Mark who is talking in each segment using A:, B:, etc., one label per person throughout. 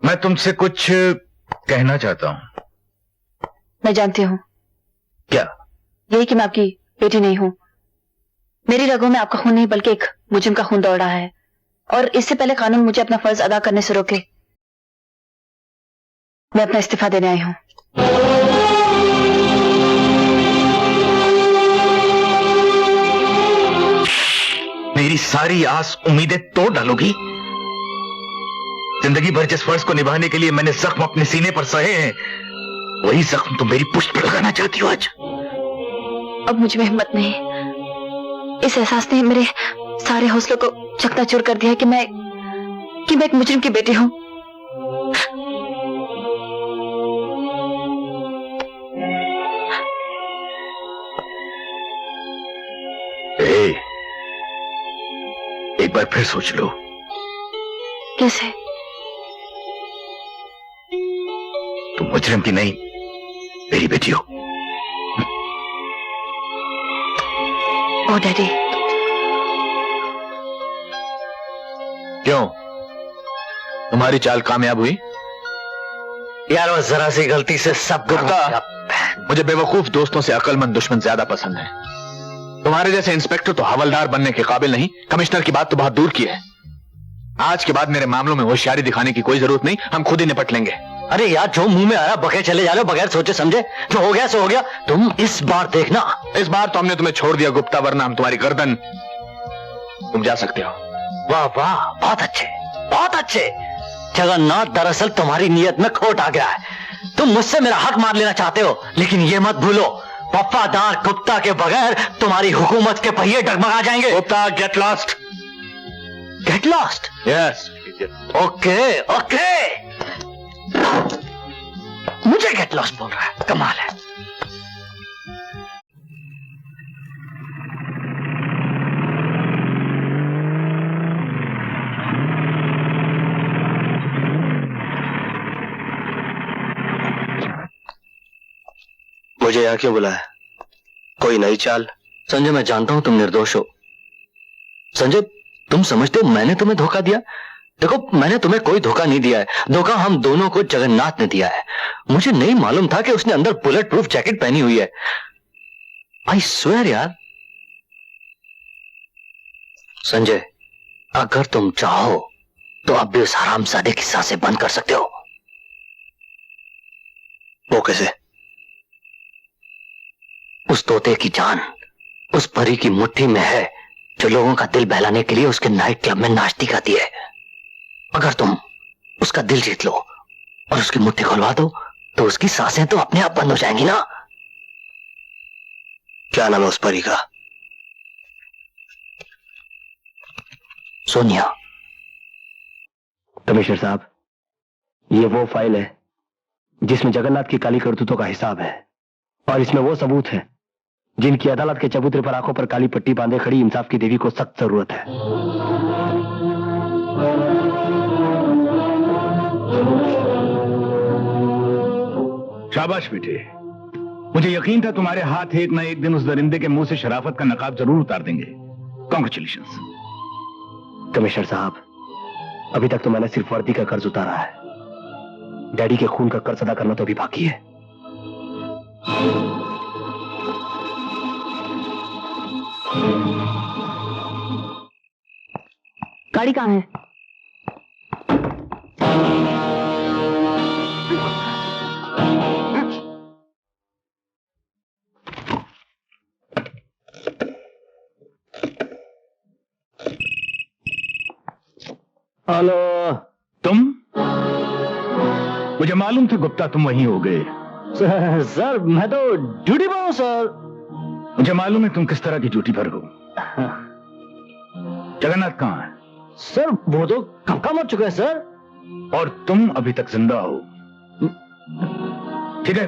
A: मैं तुमसे कुछ कहना चाहता हूं।
B: मैं जानती हूँ।
A: क्या?
B: यही कि मैं आपकी बेटी नहीं हूँ। मेरी रगों में आपका खून नहीं बल्कि एक मुजरिम का खून दौड़ रहा है, और इससे पहले कानून मुझे अपना फर्ज अदा करने से रोके, मैं अपना इस्तीफा देने आई हूँ।
A: मेरी सारी आस उम्मीदें तोड़ डालोगी? जिंदगी भर जिस फर्ज को निभाने के लिए मैंने जख्म अपने सीने पर सहे हैं, वही जख्म तुम मेरी पुष्ट पर लगाना चाहती हो आज?
B: अब मुझ में हिम्मत नहीं। इस एहसास ने मेरे सारे हौसलों को चकनाचूर कर दिया कि मैं एक मुजरिम की बेटी हूं।
A: एक बार फिर सोच लो।
B: कैसे?
A: तुम मुजरिम की नहीं, मेरी बेटी हो।
B: ओ डैडी।
C: क्यों, तुम्हारी चाल कामयाब हुई?
D: यार वो जरा सी गलती से सब
C: गुप्ता, मुझे बेवकूफ दोस्तों से अक्लमंद दुश्मन ज्यादा पसंद है। तुम्हारे जैसे इंस्पेक्टर तो हवलदार बनने के काबिल नहीं, कमिश्नर की बात तो बहुत दूर की है। आज के बाद मेरे मामलों में होशियारी दिखाने की कोई जरूरत नहीं, हम खुद ही निपट लेंगे।
D: अरे यार, जो मुंह में आया बके चले जा रहे हो बगैर सोचे समझे। जो हो गया सो हो गया। तुम इस बार देखना।
C: इस बार तो हमने तुम्हें छोड़ दिया गुप्ता, वरना हम तुम्हारी गर्दन। तुम जा सकते हो।
D: वाह वाह, बहुत अच्छे बहुत अच्छे। जगन्नाथ, दरअसल तुम्हारी नीयत में खोट आ गया है। तुम मुझसे मेरा हक मार लेना चाहते हो, लेकिन ये मत भूलो, वफादार गुप्ता के बगैर तुम्हारी हुकूमत के पहिए डगमगा जाएंगे।
C: Gupta, get lost.
D: Get lost?
C: Yes.
D: Okay okay. मुझे गेट लॉस्ट बोल रहा है, कमाल है।
E: मुझे यहाँ क्यों बुलाया? कोई नई चाल?
D: संजय, मैं जानता हूं तुम निर्दोष हो। संजय, तुम समझते हो मैंने तुम्हें धोखा दिया? देखो, मैंने तुम्हें कोई धोखा नहीं दिया है। धोखा हम दोनों को जगन्नाथ ने दिया है। मुझे नहीं मालूम था कि उसने अंदर बुलेट प्रूफ जैकेट पहनी हुई है। आई स्वेयर यार। संजय, अगर तुम चाहो तो अब भी उस हरामजादे की सांसें बंद कर सकते हो।
E: वो कैसे?
D: उस तोते की जान उस परी की मुट्ठी में है जो लोगों का दिल बहलाने के लिए उसके नाइट क्लब में नाचती गाती है। अगर तुम उसका दिल जीत लो और उसकी मुट्ठी खुलवा दो तो उसकी सांसें तो अपने आप बंद हो जाएंगी ना।
E: क्या नाम है उस परी का?
D: सोनिया।
E: कमिश्नर साहब, ये वो फाइल है जिसमें जगन्नाथ की काली करतूतों का हिसाब है, और इसमें वो सबूत है जिनकी अदालत के चबूतरे पर आंखों पर काली पट्टी बांधे खड़ी इंसाफ की देवी को सख्त जरूरत है।
A: शाबाश बेटे, मुझे यकीन था तुम्हारे हाथ एक ना एक दिन उस दरिंदे के मुंह से शराफत का नकाब जरूर उतार देंगे। कॉन्ग्रेचुलेशंस।
E: कमिश्नर साहब, अभी तक तो मैंने सिर्फ वर्दी का कर्ज उतारा है। डैडी के खून का कर्ज अदा करना तो अभी बाकी है।
B: गाड़ी कहाँ है?
E: हेलो।
A: तुम? मुझे मालूम था गुप्ता तुम वहीं हो गए।
E: सर मैं तो ड्यूटी पर हूं सर।
A: मुझे मालूम है तुम किस तरह की ड्यूटी पर हो। जगन्नाथ कहाँ है?
E: सर वो तो कब का मर चुका है सर।
A: और तुम अभी तक जिंदा हो। ठीक है,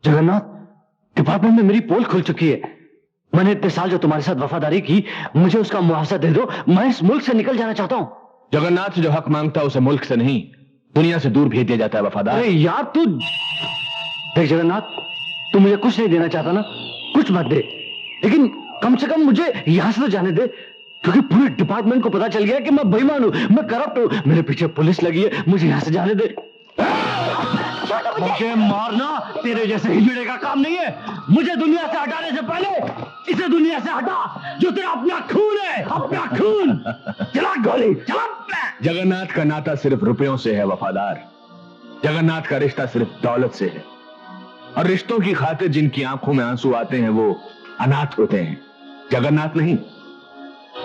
E: जगन्नाथ, डिपार्टमेंट में मेरी पोल खुल चुकी है। मैंने इतने साल जो तुम्हारे साथ वफादारी की, मुझे उसका मुआवजा दे दो। मैं इस मुल्क से निकल जाना चाहता हूं।
A: जगन्नाथ से जो हक मांगता है उसे मुल्क से नहीं दुनिया से दूर भेज दिया जाता है वफादार।
E: अरे यार तू देख जगन्नाथ, तू मुझे कुछ नहीं देना चाहता ना, कुछ मत दे, लेकिन कम से कम मुझे यहां से तो जाने दे, क्योंकि पूरे डिपार्टमेंट को पता चल गया कि मैं बेईमान हूं, मैं करप्ट हूं, मेरे पीछे पुलिस लगी है। मुझे यहां से जाने दे। मुझे मारना तेरे जैसे हिजड़े का काम नहीं है। मुझे दुनिया से हटाने से पहले इसे दुनिया से हटा, जो तेरा अपना खून है, अपना खून। चला गोली, चला।
A: जगन्नाथ का नाता सिर्फ रुपयों से है वफादार। जगन्नाथ का रिश्ता सिर्फ दौलत से है, और रिश्तों की खातिर जिनकी आंखों में आंसू आते हैं वो अनाथ होते हैं, जगन्नाथ नहीं।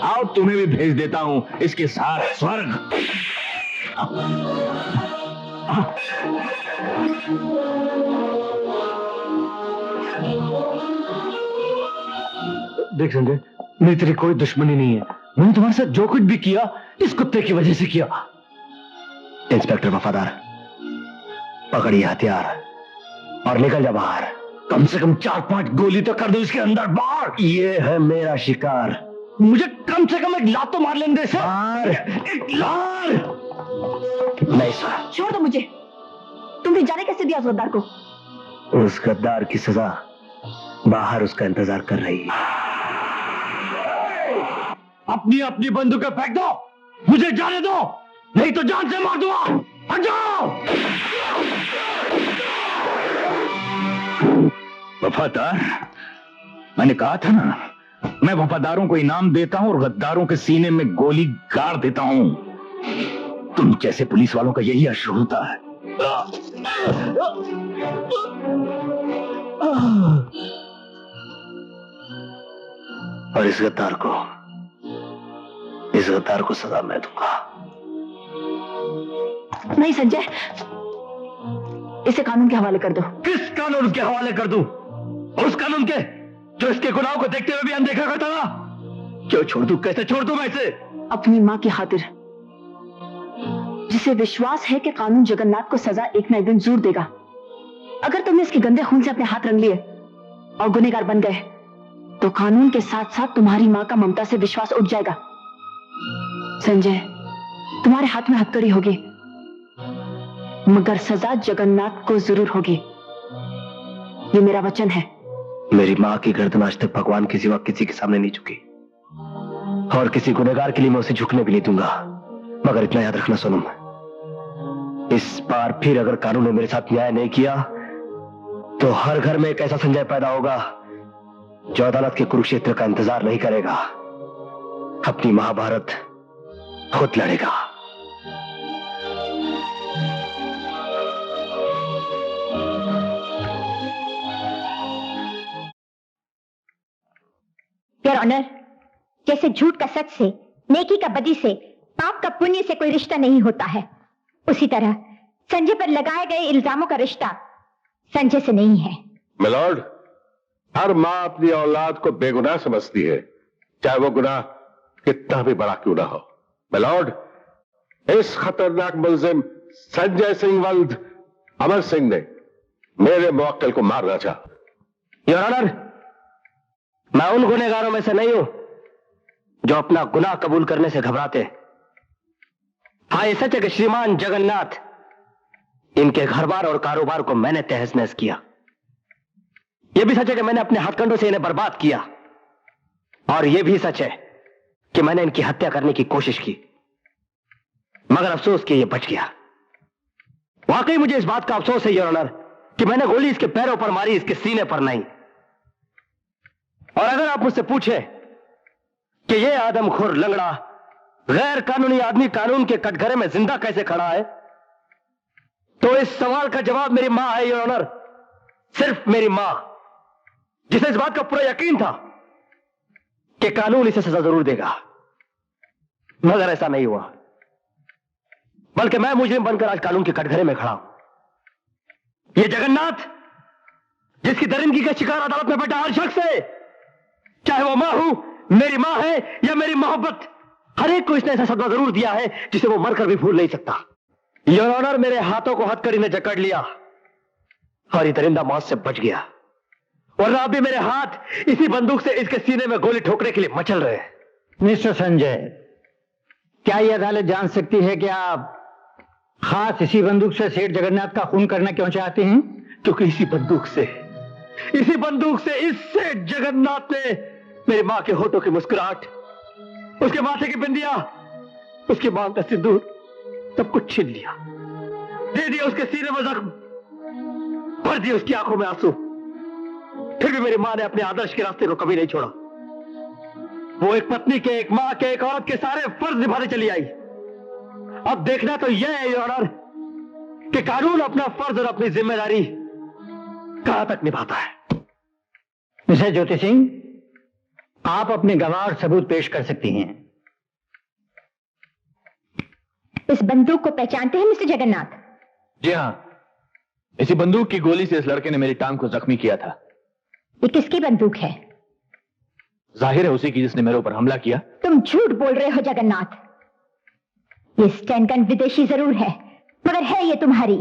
A: आओ तुम्हें भी भेज देता हूं इसके साथ स्वर्ग।
E: देख संजय, मेरी तेरी कोई दुश्मनी नहीं है। मैंने तुम्हारे साथ जो कुछ भी किया इस कुत्ते की वजह से किया। इंस्पेक्टर वफादार, पकड़िए हथियार और निकल जा बाहर। कम से कम 4-5 गोली तो कर दो इसके अंदर बाहर। ये है मेरा शिकार, मुझे कम से कम एक लात तो मार लेने दे सर। एक लात नहीं सर।
B: छोड़ दो मुझे। तुमने जाने कैसे दिया उस गद्दार को?
E: उस गद्दार की सजा बाहर उसका इंतजार कर रही है। अपनी अपनी बंदूकें फेंक दो, मुझे जाने दो, नहीं तो जान से मार दूंगा। हट जाओ।
A: वफादार, मैंने कहा था ना, मैं वफादारों को इनाम देता हूं और गद्दारों के सीने में गोली गाड़ देता हूं। तुम जैसे पुलिस वालों का यही अश्र होता है।
E: और इस गद्दार को सजा मैं दूंगा।
B: नहीं संजय, इसे कानून के हवाले कर दो।
E: किस कानून के हवाले कर दूं? उस कानून के जो इसके गुनाहों को देखते हुए भी अनदेखा करता था। क्यों छोड़ दूं? कैसे छोड़ दूं मैं इसे?
B: अपनी माँ की खातिर, जिसे विश्वास है कि कानून जगन्नाथ को सजा एक न एक दिन जरूर देगा। अगर तुमने इसके गंदे खून से अपने हाथ रंग लिए और गुनहगार बन गए, तो कानून के साथ साथ तुम्हारी माँ का ममता से विश्वास उठ जाएगा। संजय, तुम्हारे हाथ में हथकड़ी होगी, मगर सजा जगन्नाथ को जरूर होगी। ये मेरा वचन है।
E: मेरी माँ की गर्दन आज तक भगवान के सिवा किसी के सामने नहीं झुकी, और किसी गुनहगार के लिए मैं उसे झुकने भी नहीं दूंगा। मगर इतना याद रखना सोनम, इस बार फिर अगर कानून ने मेरे साथ न्याय नहीं किया, तो हर घर में एक ऐसा संजय पैदा होगा जो अदालत के कुरुक्षेत्र का इंतजार नहीं करेगा, अपनी महाभारत खुद लड़ेगा।
F: योर ऑनर, जैसे झूठ का सच से, नेकी का बदी से, पाप का पुण्य से कोई रिश्ता नहीं होता है, उसी तरह संजय पर लगाए गए इल्जामों का रिश्ता संजय से नहीं है।
G: मिलॉर्ड, हर माँ अपनी औलाद को बेगुनाह समझती है, चाहे वो गुनाह कितना भी बड़ा क्यों ना हो। मिलॉर्ड, इस खतरनाक मुलजिम संजय सिंह वल्द अमर सिंह ने मेरे मुवक्किल को मारना चाहा।
E: योर ऑनर, मैं उन गुनहगारों में से नहीं हूं जो अपना गुनाह कबूल करने से घबराते। हाँ, ये सच है कि श्रीमान जगन्नाथ, इनके घर बार और कारोबार को मैंने तहस नहस किया। यह भी सच है कि मैंने अपने हथकंडों से इन्हें बर्बाद किया, और यह भी सच है कि मैंने इनकी हत्या करने की कोशिश की, मगर अफसोस कि यह बच गया। वाकई मुझे इस बात का अफसोस है योर ऑनर कि मैंने गोली इसके पैरों पर मारी, इसके सीने पर नहीं। और अगर आप मुझसे पूछे कि यह आदमखोर लंगड़ा गैर कानूनी आदमी कानून के कटघरे में जिंदा कैसे खड़ा है, तो इस सवाल का जवाब मेरी मां है योर ऑनर, सिर्फ मेरी मां, जिसे इस बात का पूरा यकीन था कि कानून इसे सजा जरूर देगा। मगर ऐसा नहीं हुआ, बल्कि मैं मुजरिम बनकर आज कानून के कटघरे में खड़ा हूं। यह जगन्नाथ, जिसकी दरिंदगी का शिकार अदालत में बैठा हर शख्स है, चाहे वो मां हूं, मेरी मां है या मेरी मोहब्बत, हर एक को इसने ऐसा सदमा जरूर दिया है जिसे वो मरकर भी भूल नहीं सकता। योर ऑनर, मेरे हाथों को हथकड़ी ने जकड़ लिया और ये दरिंदा मौत से बच गया, वरना अभी मेरे हाथ इसी बंदूक से इसके सीने में गोली ठोकने के लिए मचल रहे हैं।
H: मिस्टर संजय, क्या यह अदालत जान सकती है कि आप खास इसी बंदूक से सेठ जगन्नाथ का खून करना क्यों चाहते हैं?
E: क्योंकि इसी बंदूक से इस सेठ जगन्नाथ ने मेरी मां के होठों की मुस्कुराहट, उसके माथे की बिंदिया, उसकी मांग का सिंदूर, सब कुछ छीन लिया, दे दिया उसके सीने में जख्म, भर दिए उसकी आंखों में आंसू। फिर भी मेरी मां ने अपने आदर्श के रास्ते को कभी नहीं छोड़ा। वो एक पत्नी के, एक मां के, एक औरत के सारे फर्ज निभाने चली आई। अब देखना तो यह है योर ऑनर कि कानून अपना फर्ज और अपनी जिम्मेदारी कहां तक निभाता है।
H: मिस्टर ज्योति सिंह, आप अपने गवाह और सबूत पेश कर सकती हैं।
F: इस बंदूक को पहचानते हैं मिस्टर जगन्नाथ?
A: जी हां, इसी बंदूक की गोली से इस लड़के ने मेरी टांग को जख्मी किया था।
F: ये किसकी बंदूक है?
A: जाहिर है उसी की जिसने मेरे ऊपर हमला किया।
F: तुम झूठ बोल रहे हो जगन्नाथ। ये स्टैन गन विदेशी जरूर है, मगर है ये तुम्हारी।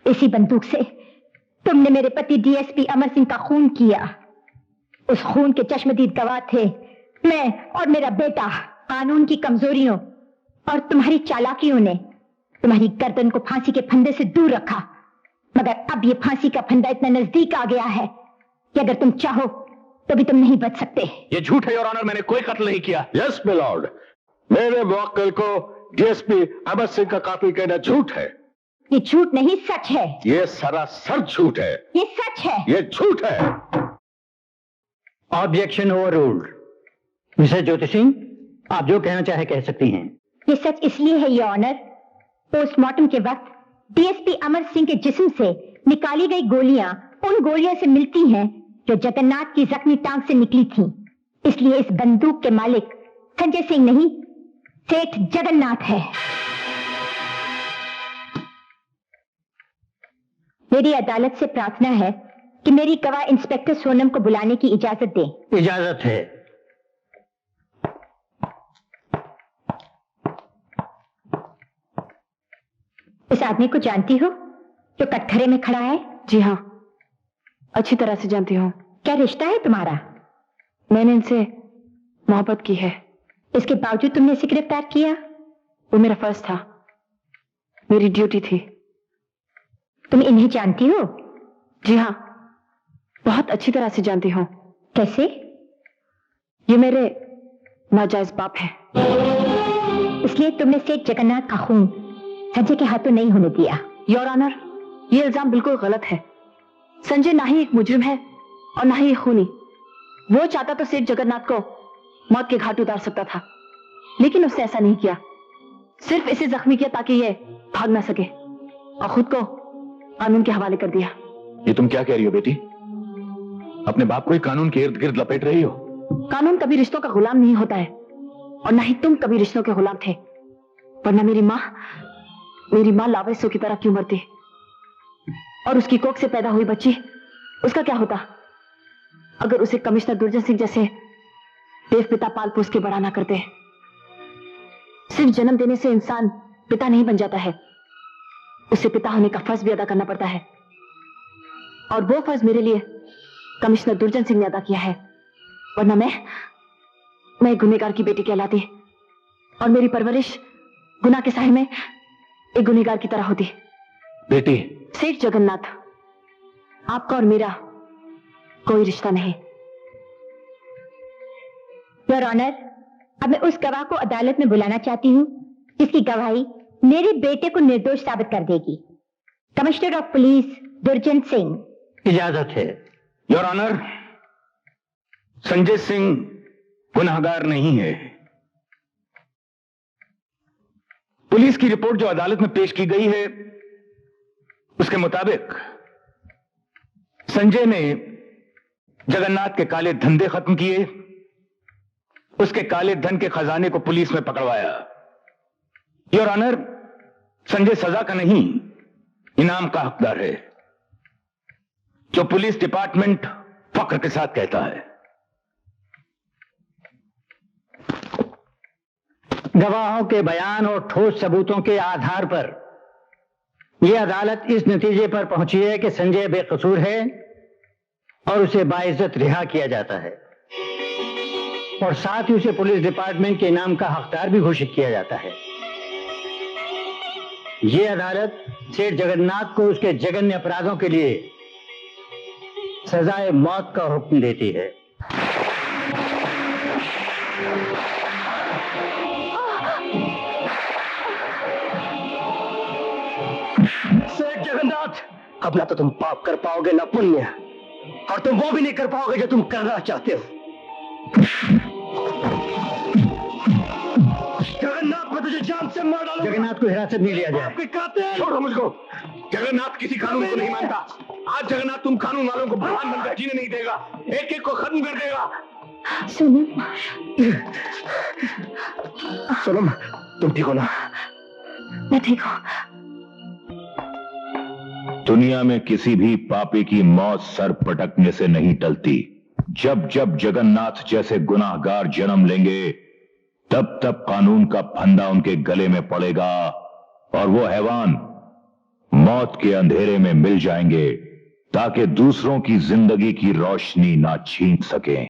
F: इसी बंदूक से तुमने मेरे पति डीएसपी अमर सिंह का खून किया। उस खून के चश्मदीद गवाह थे मैं और मेरा बेटा। कानून की कमजोरियों और तुम्हारी चालाकियों ने तुम्हारी गर्दन को फांसी के फंदे से दूर रखा, मगर अब ये फांसी का फंदा इतना नजदीक आ गया है कि अगर तुम चाहो तो भी तुम नहीं बच सकते।
A: ये झूठ है योर ऑनर, मैंने कोई कत्ल नहीं किया।
G: यस माय लॉर्ड, मेरे मुवक्किल को डीएसपी अमर सिंह का कातिल कहना झूठ है।
F: ये झूठ नहीं, सच है।
G: ये सरासर झूठ है।
F: ये सच है।
G: ये झूठ है।
H: Objection overruled. Mister Jyoti Singh, आप जो कहना चाहे कह सकती हैं।
F: ये सच इसलिए है योर ऑनर, पोस्टमार्टम के वक्त डीएसपी अमर सिंह के जिस्म से निकाली गई गोलियां उन गोलियों से मिलती हैं जो जगन्नाथ की जख्मी टांग से निकली थीं। इसलिए इस बंदूक के मालिक संजय सिंह नहीं, सेठ जगन्नाथ है। मेरी अदालत से प्रार्थना है कि मेरी गवाह इंस्पेक्टर सोनम को बुलाने की इजाजत दें।
H: इजाजत है।
F: इस आदमी को जानती हो जो कटघरे में खड़ा है?
B: जी हाँ, अच्छी तरह से जानती हूँ।
F: क्या रिश्ता है तुम्हारा?
B: मैंने इनसे मोहब्बत की है।
F: इसके बावजूद तुमने इसे गिरफ्तार किया?
B: वो मेरा फर्ज था, मेरी ड्यूटी थी।
F: तुम इन्हें जानती हो?
B: जी हाँ, बहुत अच्छी तरह से जानती हूँ।
F: कैसे?
B: ये मेरे नाजायज बाप है।
F: इसलिए तुमने सेठ जगन्नाथ का खून संजय के हाथों नहीं होने दिया।
B: योर ऑनर, ये इल्जाम बिल्कुल गलत है। संजय ना ही एक मुजरिम है और ना ही एक खूनी। वो चाहता तो सेठ जगन्नाथ को मौत के घाट उतार सकता था, लेकिन उसने ऐसा नहीं किया। सिर्फ इसे जख्मी किया ताकि ये भाग ना सके और खुद को कानून के हवाले कर दिया।
A: ये तुम क्या कह रही हो बेटी? अपने बाप को ही कानून के इर्द गिर्द लपेट रही हो।
B: कानून कभी रिश्तों का गुलाम नहीं होता है और ना ही तुम कभी रिश्तों के गुलाम थे, वरना मेरी माँ लावेसों की तरह क्यों मरती? और उसकी कोख से पैदा हुई बच्ची, उसका क्या होता अगर उसे कमिश्नर दुर्जन सिंह जैसे देव पिता पाल पोस के बड़ा ना करते? सिर्फ जन्म देने से इंसान पिता नहीं बन जाता है, उसे पिता होने का फर्ज भी अदा करना पड़ता है। और वो फर्ज मेरे लिए कमिश्नर दुर्जन सिंह ने अदा किया है, वरना मैं गुनहगार की बेटी कहलाती और मेरी परवरिश गुनाह के साए में एक गुनहगार की तरह होती।
A: बेटी,
B: सेठ जगन्नाथ, आपका और मेरा कोई रिश्ता नहीं।
F: योर ऑनर, अब मैं उस गवाह को अदालत में बुलाना चाहती हूँ जिसकी गवाही मेरे बेटे को निर्दोष साबित कर देगी। कमिश्नर ऑफ पुलिस दुर्जन सिंह।
H: इजाजत है।
I: योर ऑनर, संजय सिंह गुनाहगार नहीं है। पुलिस की रिपोर्ट जो अदालत में पेश की गई है उसके मुताबिक संजय ने जगन्नाथ के काले धंधे खत्म किए, उसके काले धन के खजाने को पुलिस में पकड़वाया। योर ऑनर, संजय सजा का नहीं इनाम का हकदार है, जो पुलिस डिपार्टमेंट फख्र के साथ कहता है।
H: गवाहों के बयान और ठोस सबूतों के आधार पर यह अदालत इस नतीजे पर पहुंची है कि संजय बेकसूर है और उसे बाइज्जत रिहा किया जाता है, और साथ ही उसे पुलिस डिपार्टमेंट के इनाम का हकदार भी घोषित किया जाता है। यह अदालत सेठ जगन्नाथ को उसके जघन्य अपराधों के लिए सजाए मौत का हुक्म देती है।
E: सेठ जगन्नाथ, अब ना तो तुम पाप कर पाओगे ना पुण्य, और तुम वो भी नहीं कर पाओगे जो तुम करना चाहते हो। जगन्नाथ, मैं तुझे जान से मार डालूंगा।
H: जगन्नाथ को हिरासत में लिया जाए।
E: आपके कातिल।
A: छोड़ो मुझको। जगन्नाथ किसी कानून को नहीं मानता। आज जगन्नाथ तुम कानून वालों को भगवान बनकर जीने नहीं देगा, एक एक को खत्म कर देगा।
F: सोनम,
E: सोनम, तुम ठीक हो ना?
B: मैं ठीक हूँ।
A: दुनिया में किसी भी पापी की मौत सर पटकने से नहीं टलती। जब जब जगन्नाथ जैसे गुनाहगार जन्म लेंगे, तब तब कानून का फंदा उनके गले में पड़ेगा और वो हैवान मौत के अंधेरे में मिल जाएंगे, ताकि दूसरों की जिंदगी की रोशनी ना छीन सकें।